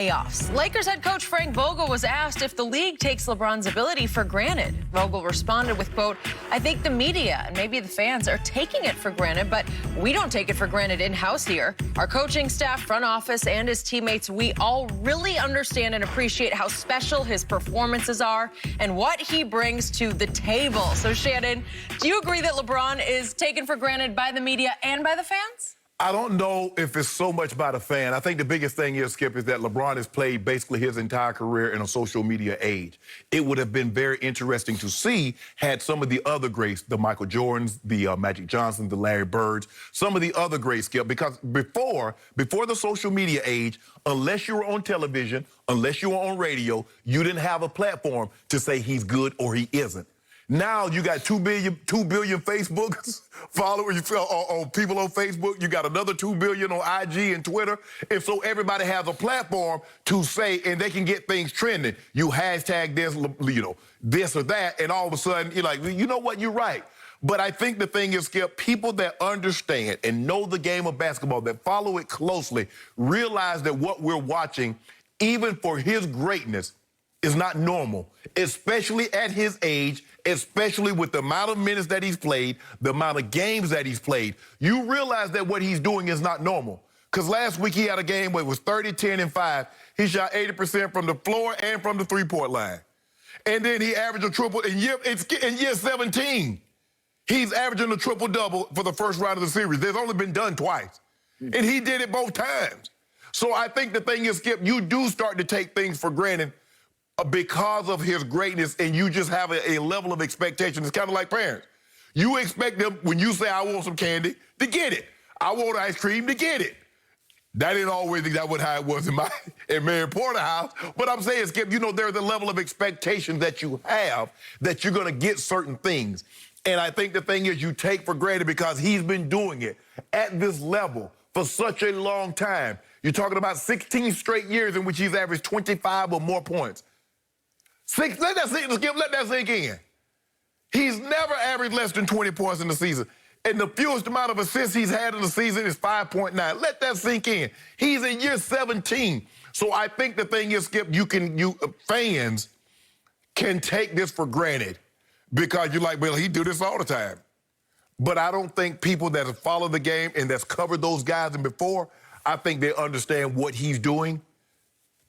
Playoffs. Lakers head coach Frank Vogel was asked if the league takes LeBron's ability for granted. Vogel responded with, quote, "I think the media and maybe the fans are taking it for granted, but we don't take it for granted in-house here. Our coaching staff, front office, and his teammates, we all really understand and appreciate how special his performances are and what he brings to the table." So, Shannon, do you agree that LeBron is taken for granted by the media and by the fans? I don't know if it's so much by the fan. I think the biggest thing is, Skip, is that LeBron has played basically his entire career in a social media age. It would have been very interesting to see had some of the other greats, the Michael Jordans, the Magic Johnsons, the Larry Birds, some of the other greats, Skip, because before the social media age, unless you were on television, unless you were on radio, you didn't have a platform to say he's good or he isn't. Now you got 2 billion Facebook followers or people on Facebook. You got another 2 billion on IG and Twitter. And so everybody has a platform to say, and they can get things trending. You hashtag this, this or that, and all of a sudden you're like, you know what, you're right. But I think the thing is, Skip, people that understand and know the game of basketball, that follow it closely, realize that what we're watching, even for his greatness, is not normal, especially at his age, especially with the amount of minutes that he's played, the amount of games that he's played. You realize that what he's doing is not normal. Because last week he had a game where it was 30, 10, and 5. He shot 80% from the floor and from the three-point line. And then he averaged a triple in year 17. He's averaging a triple-double for the first round of the series. There's only been done twice. And he did it both times. So I think the thing is, Skip, you do start to take things for granted because of his greatness, and you just have a level of expectation. It's kind of like parents. You expect them, when you say, I want some candy, to get it. I want ice cream, to get it. That ain't always how it was in Mary Porter's house. But I'm saying, Skip, there's a level of expectation that you have that you're going to get certain things. And I think the thing is you take for granted because he's been doing it at this level for such a long time. You're talking about 16 straight years in which he's averaged 25 or more points. Let that sink in. He's never averaged less than 20 points in the season. And the fewest amount of assists he's had in the season is 5.9. Let that sink in. He's in year 17. So I think the thing is, Skip, fans can take this for granted because you're like, well, he do this all the time. But I don't think people that have followed the game and that's covered those guys and before, I think they understand what he's doing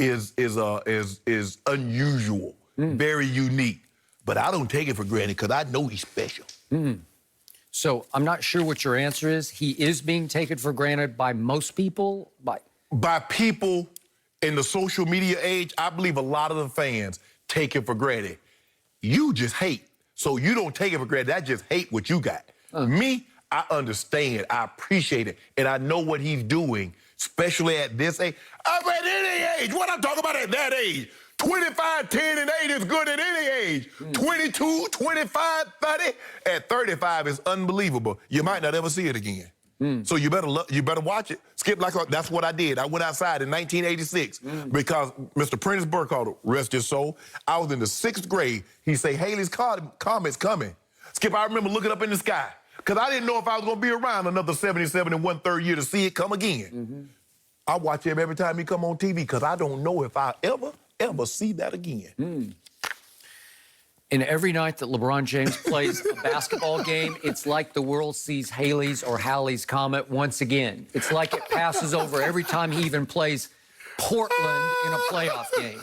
is unusual. Very unique. But I don't take it for granted because I know he's special. So I'm not sure what your answer is. He is being taken for granted by most people? By people in the social media age, I believe a lot of the fans take it for granted. You just hate. So you don't take it for granted. I just hate what you got. Me, I understand. I appreciate it. And I know what he's doing, especially at this age. I'm at any age. What I'm talking about at that age. 25, 10, and 8 is good at any age. 22, 25, 30. At 35 is unbelievable. You might not ever see it again. So you better watch it. Skip, that's what I did. I went outside in 1986 because Mr. Prentice Burkhalter, rest his soul, I was in the 6th grade. He say, Haley's Comet's coming. Skip, I remember looking up in the sky because I didn't know if I was going to be around another 77 and 1/3 year to see it come again. I watch him every time he come on TV because I don't know if I ever see that again. And every night that LeBron James plays a basketball game, it's like the world sees Haley's or Halley's Comet once again. It's like it passes over every time he even plays Portland in a playoff game.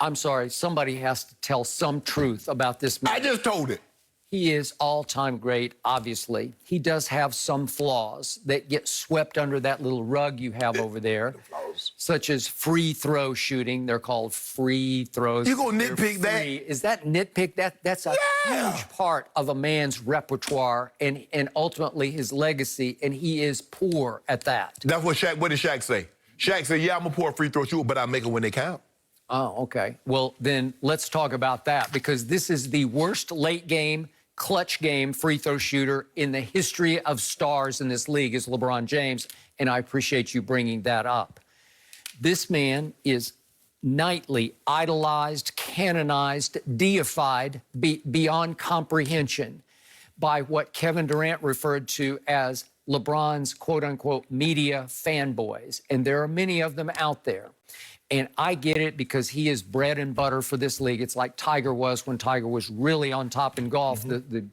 I'm sorry, somebody has to tell some truth about this man. I just told it. He is all-time great, obviously. He does have some flaws that get swept under that little rug you have over there, such as free throw shooting. They're called free throws. You gonna nitpick that? Is that nitpick? That's a huge part of a man's repertoire and ultimately his legacy, and he is poor at that. That's what did Shaq say? Shaq said, yeah, I'm a poor free throw shooter, but I make it when they count. Oh, okay. Well, then let's talk about that because this is the worst late game, clutch game free throw shooter in the history of stars in this league is LeBron James, and I appreciate you bringing that up. This man is nightly idolized, canonized, deified beyond comprehension by what Kevin Durant referred to as LeBron's quote-unquote media fanboys, and there are many of them out there. And I get it because he is bread and butter for this league. It's like Tiger was when Tiger was really on top in golf. The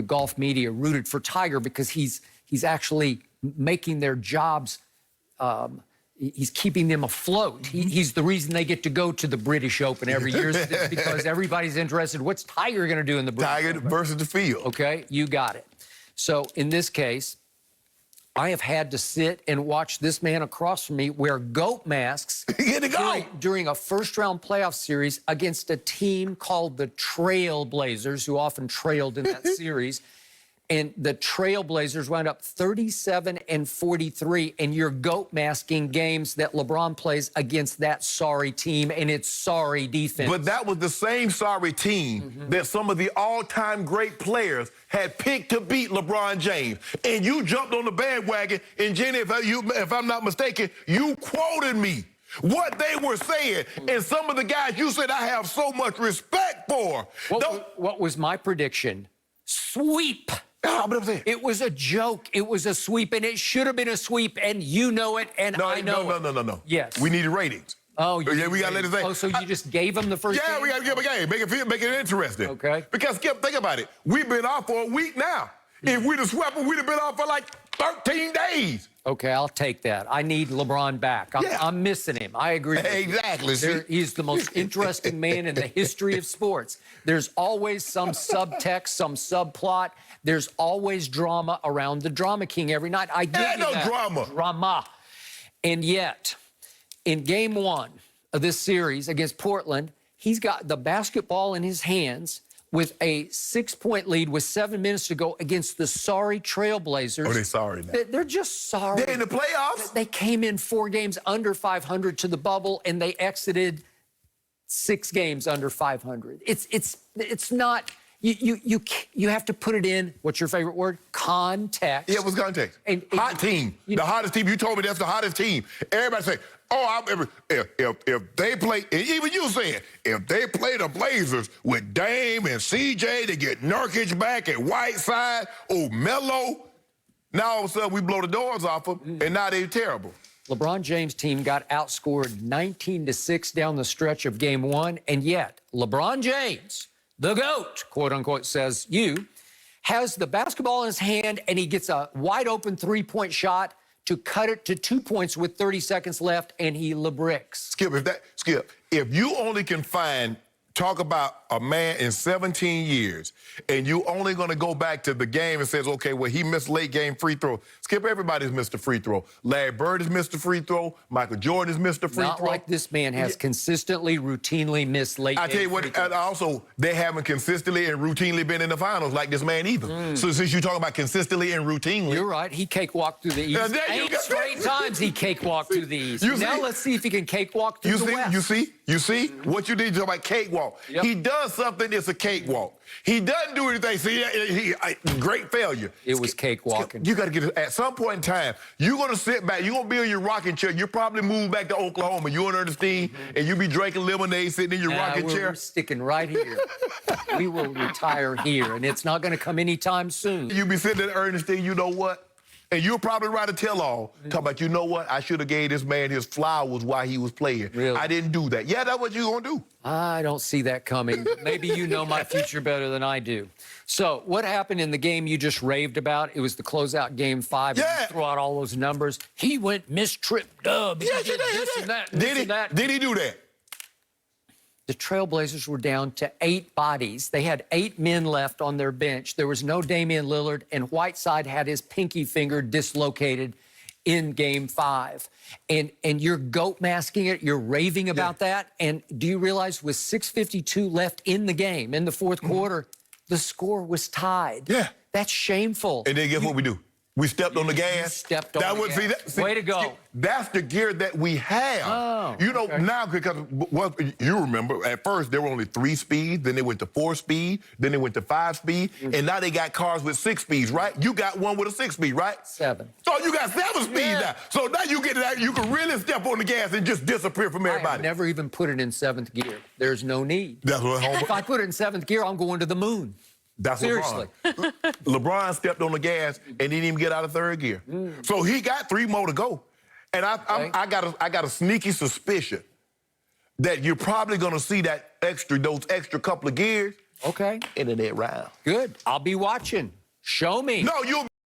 golf media rooted for Tiger because he's actually making their jobs, he's keeping them afloat. He's the reason they get to go to the British Open every year because everybody's interested. What's Tiger going to do in the British Open? Tiger versus the field. Okay, you got it. So in this case, I have had to sit and watch this man across from me wear goat masks during a first-round playoff series against a team called the Trail Blazers, who often trailed in that series. And the Trail Blazers wound up 37-43, and you're goat masking games that LeBron plays against that sorry team and its sorry defense. But that was the same sorry team that some of the all-time great players had picked to beat LeBron James. And you jumped on the bandwagon, and Jenny, if I'm not mistaken, you quoted me what they were saying. And some of the guys you said I have so much respect for. What was my prediction? Sweep. It was a joke. It was a sweep, and it should have been a sweep, and you know it, and I know it. No. Yes. We needed ratings. Oh, yeah, we got to let it say. Oh, so you just gave them the first game? Yeah, we got to give a game. Make it interesting. Okay. Because, Skip, think about it. We've been off for a week now. If we'd have swept them, we'd have been off for like 13 days. Okay, I'll take that. I need LeBron back. I'm missing him. I agree with exactly. you. He's the most interesting man in the history of sports. There's always some subtext, some subplot. There's always drama around the Drama King every night. I give you that. Drama. And yet, in Game 1 of this series against Portland, he's got the basketball in his hands with a 6-point lead with 7 minutes to go against the sorry Trailblazers. Oh, they're sorry now. They're just sorry. They're in the playoffs. They came in 4 games under 500 to the bubble, and they exited 6 games under 500. It's not. You have to put it in, what's your favorite word? Context. Yeah, it was context. Hot team. The hottest team. You told me that's the hottest team. Everybody say, if they play, and even you saying, if they play the Blazers with Dame and CJ, they get Nurkic back and Whiteside, Melo, now all of a sudden we blow the doors off them, and now they're terrible. LeBron James' team got outscored 19-6 down the stretch of Game 1, and yet LeBron James, the GOAT, quote-unquote, says you, has the basketball in his hand, and he gets a wide-open 3-point shot to cut it to 2 points with 30 seconds left, and he LeBricks. Skip, if you only can talk about a man in 17 years, and you only going to go back to the game and says, okay, well, he missed late game free throw. Skip, everybody's missed a free throw. Larry Bird has missed a free throw. Michael Jordan has missed a free throw. Not like this man has consistently, routinely missed late game. I tell you what, also, they haven't consistently and routinely been in the finals like this man either. So since you're talking about consistently and routinely. You're right. He cakewalked through the East. 8 straight times he cakewalked through the East. Now let's see if he can cakewalk through the West. You see? What you did, talk about cakewalk. Yep. He does something, it's a cakewalk. He doesn't do anything. See, great failure. It was cakewalking. You got to get it. At some point in time, you're going to sit back. You're going to be in your rocking chair. You probably move back to Oklahoma. You and Ernestine, and you be drinking lemonade, sitting in your rocking chair. We're sticking right here. We will retire here, and it's not going to come anytime soon. You be sitting at Ernestine, you know what? And you'll probably write a tell-all, talking about, you know what? I should have gave this man his flowers while he was playing. Really? I didn't do that. Yeah, that's what you're going to do. I don't see that coming. Maybe you know my future better than I do. So what happened in the game you just raved about? It was the closeout Game 5. Yeah. And you throw out all those numbers. He went mistrip dub. Yeah, He did this and that. Did he do that? The Trailblazers were down to 8 bodies. They had 8 men left on their bench. There was no Damian Lillard, and Whiteside had his pinky finger dislocated in Game 5. And you're goat masking it. You're raving about that. And do you realize with 6:52 left in the game, in the fourth quarter, the score was tied? Yeah. That's shameful. And then guess what we do? We stepped on the gas. You stepped on the gas. Way to go. That's the gear that we have. Oh, you know, now, because you remember, at first, there were only 3 speeds, then they went to 4 speed, then they went to 5 speed, and now they got cars with 6 speeds, right? You got one with a 6 speed, right? 7. So you got 7 speeds now. So now you get that, you can really step on the gas and just disappear from everybody. I have never even put it in 7th gear. There's no need. That's what If I put it in 7th gear, I'm going to the moon. That's Seriously. LeBron. LeBron stepped on the gas and didn't even get out of third gear. So he got 3 more to go. And I got a sneaky suspicion that you're probably going to see those extra couple of gears Okay. in the next round. Good. I'll be watching. Show me. No, you'll